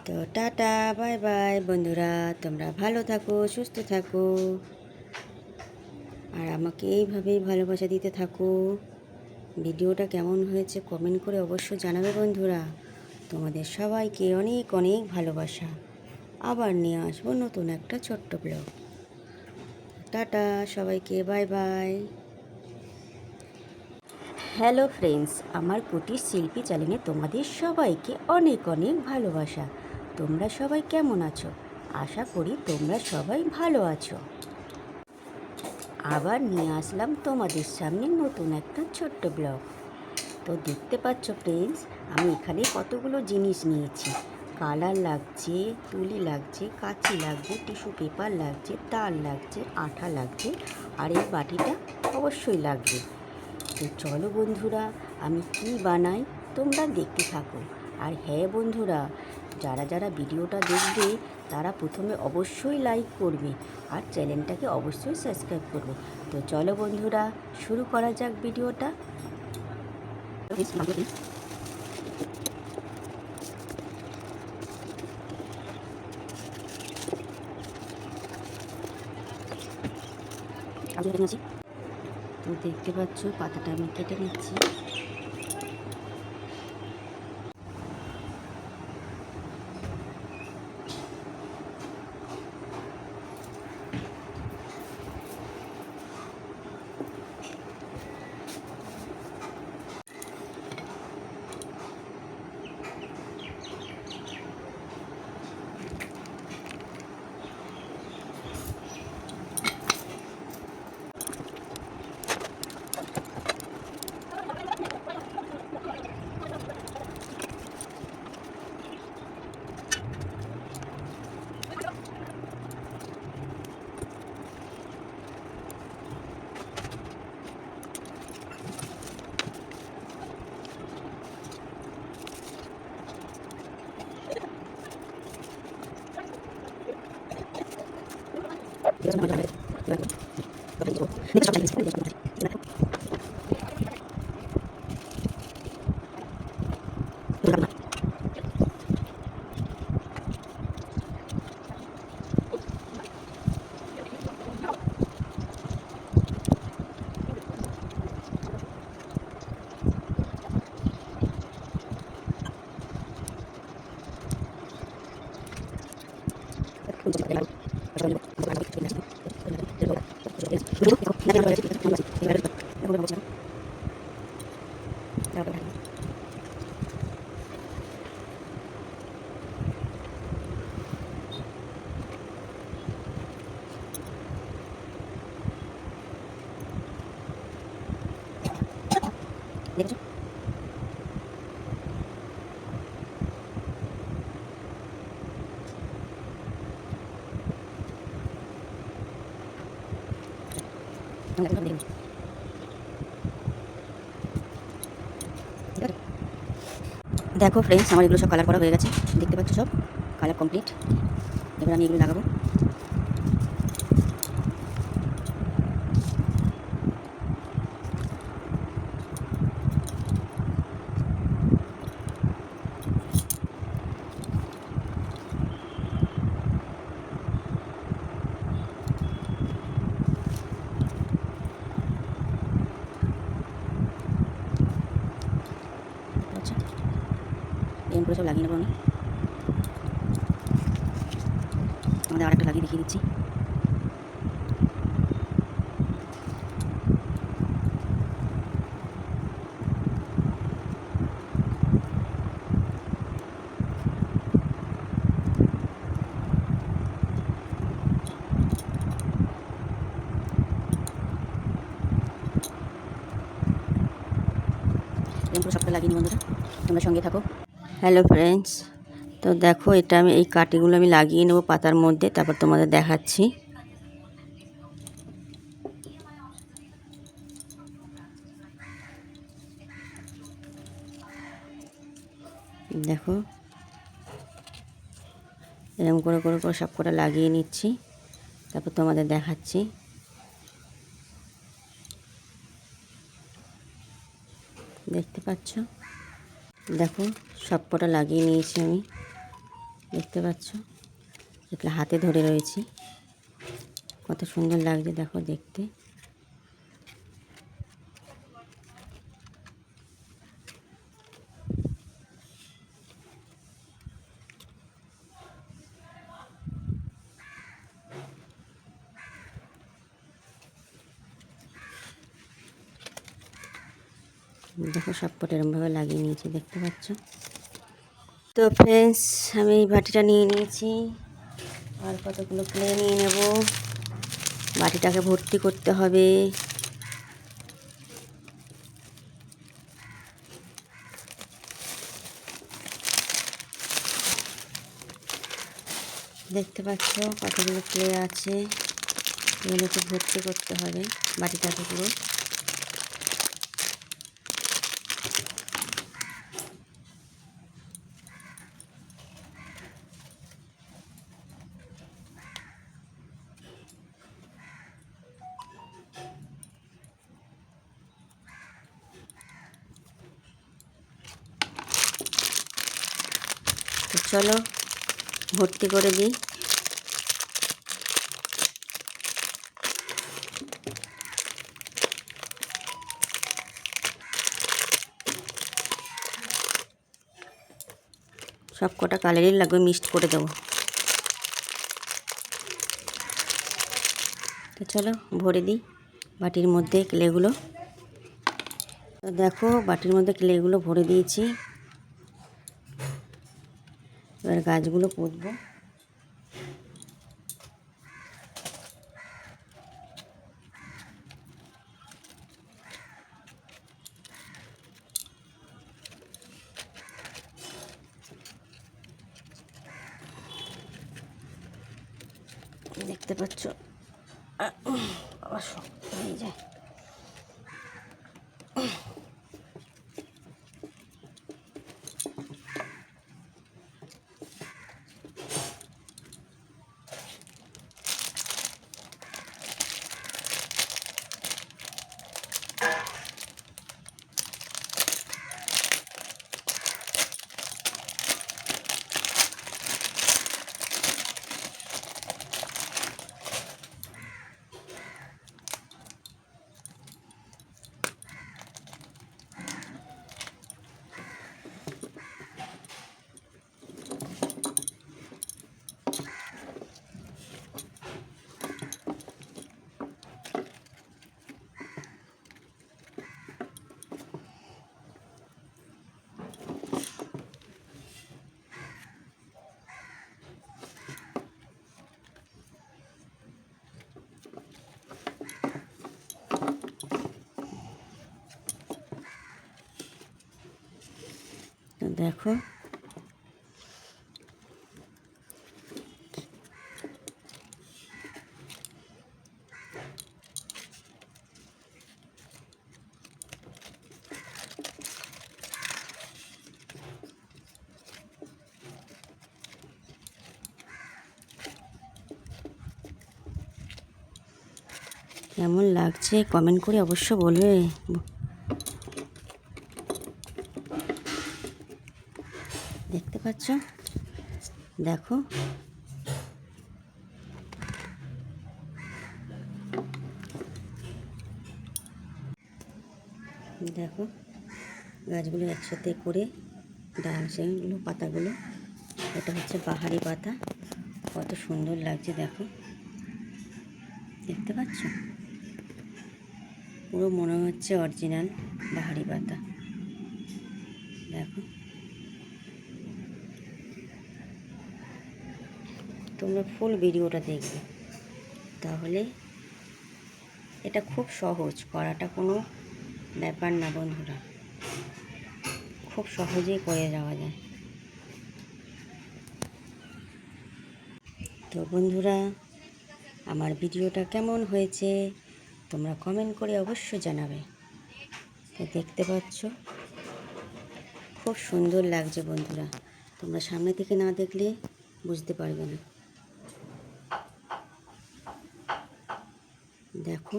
তো tata bye bye বন্ধুরা, তোমরা ভালো থাকো, সুস্থ থাকো, আর আমাকে এইভাবেই ভালোবাসা দিতে থাকো। ভিডিওটা কেমন হয়েছে কমেন্ট করে অবশ্য জানাবে বন্ধুরা। তোমাদের সবাইকে অনেক অনেক ভালোবাসা। আবার নিয়ে আসবো নতুন একটা ছোট্ট ব্লগ। টাটা সবাইকে, বাই বাই। হ্যালো ফ্রেন্ডস, আমার কুটির শিল্পী চ্যানেলে তোমাদের সবাইকে অনেক অনেক ভালোবাসা। তোমরা সবাই কেমন আছো? আশা করি তোমরা সবাই ভালো আছো। আবার নিয়ে আসলাম তোমাদের সামনে নতুন একটা ছোট্ট ব্লগ। তো দেখতে পাচ্ছ ফ্রেন্ডস, আমি এখানে কতগুলো জিনিস নিয়েছি। কালার লাগছে, তুলি লাগছে, কাঁচি লাগছে, টিস্যু পেপার লাগছে, তার লাগছে, আঠা লাগছে, আর এই বাটিটা অবশ্যই লাগবে। তো চলো বন্ধুরা, আমি কি বানাই তোমরা দেখতে থাকো। আর হ্যাঁ বন্ধুরা, যারা যারা ভিডিওটা দেখবে তারা প্রথমে অবশ্যই লাইক করবে আর চ্যানেলটাকে অবশ্যই সাবস্ক্রাইব করবে। তো চলো বন্ধুরা, শুরু করা যাক ভিডিওটা। তো দেখতে পাচ্ছ পাতাটা আমি কেটে নিচ্ছি। দেখো ফ্রেন্ডস, আমার এগুলো সব কালার করা হয়ে গেছে। দেখতে পাচ্ছ সব কালার কমপ্লিট। এবার আমি এগুলো লাগাবো। আচ্ছা, এরকম করে সব লাগিয়ে নেবো আমি। আমাদের আরেকটা লাগিয়ে দেখিয়ে দিচ্ছি। এরকম করে সবটা লাগিয়ে নিই বন্ধুরা, তোমরা সঙ্গে থাকো। হ্যালো ফ্রেন্ডস, তো দেখো এটা আমি এই কাটিগুলো আমি লাগিয়ে নেবো পাতার মধ্যে, তারপর তোমাদের দেখাচ্ছি। দেখো এরকম করে করে করে সব কটা লাগিয়ে নিচ্ছি, তারপর তোমাদের দেখাচ্ছি। দেখতে পাচ্ছ, দেখো সব কটা লাগিয়ে নিয়েছি আমি। দেখতে পাচ্ছ, এটা হাতে ধরে রয়েছি, কত সুন্দর লাগছে দেখো দেখতে। দেখো সবকটা এরমভাবে লাগিয়ে নিয়েছি, দেখতে পাচ্ছ। তো ফ্রেন্ডস, আমি এই বাটিটা নিয়ে নিয়েছি, আর কতগুলো ক্লে নিয়ে নেব। বাটিটাকে ভর্তি করতে হবে। দেখতে পাচ্ছ কতগুলো ক্লে আছে, এগুলোকে ভর্তি করতে হবে বাটিটাকে পুরো। তো চলো ভর্তি করে দিই। সব কটা কালারই লাগবে, মিক্সড করে দেবো। তো চলো ভরে দিই বাটির মধ্যে ক্লেগুলো। তো দেখো বাটির মধ্যে ক্লেগুলো ভরে দিয়েছি। এবার গাছগুলো পুঁতবো। দেখতে পাচ্ছ শক্ত হয়ে যায়। তো দেখো কেমন লাগছে কমেন্ট করে অবশ্য বলবে। দেখতে পাচ্ছ, দেখো দেখো গাছগুলো একসাথে করে সেগুলো পাতাগুলো, এটা হচ্ছে বাহারি পাতা, কত সুন্দর লাগছে দেখো। দেখতে পাচ্ছ, পুরো মনে হচ্ছে অরিজিনাল বাহারি পাতা। দেখো তোমরা ফুল ভিডিওটা দেখবে, তাহলে এটা খুব সহজ, করাটা কোনো ব্যাপার না বন্ধুরা, খুব সহজেই করে যাওয়া যায়। তো বন্ধুরা, আমার ভিডিওটা কেমন হয়েছে তোমরা কমেন্ট করে অবশ্যই জানাবে। তো দেখতে পাচ্ছ খুব সুন্দর লাগছে বন্ধুরা, তোমরা সামনে থেকে না দেখলে বুঝতে পারবে না। দেখো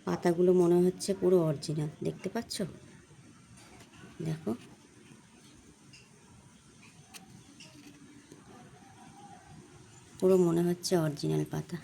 পাতাগুলো মনে হচ্ছে পুরো অরিজিনাল, দেখতে পাচ্ছ। দেখো পুরো মনে হচ্ছে অরিজিনাল পাতা।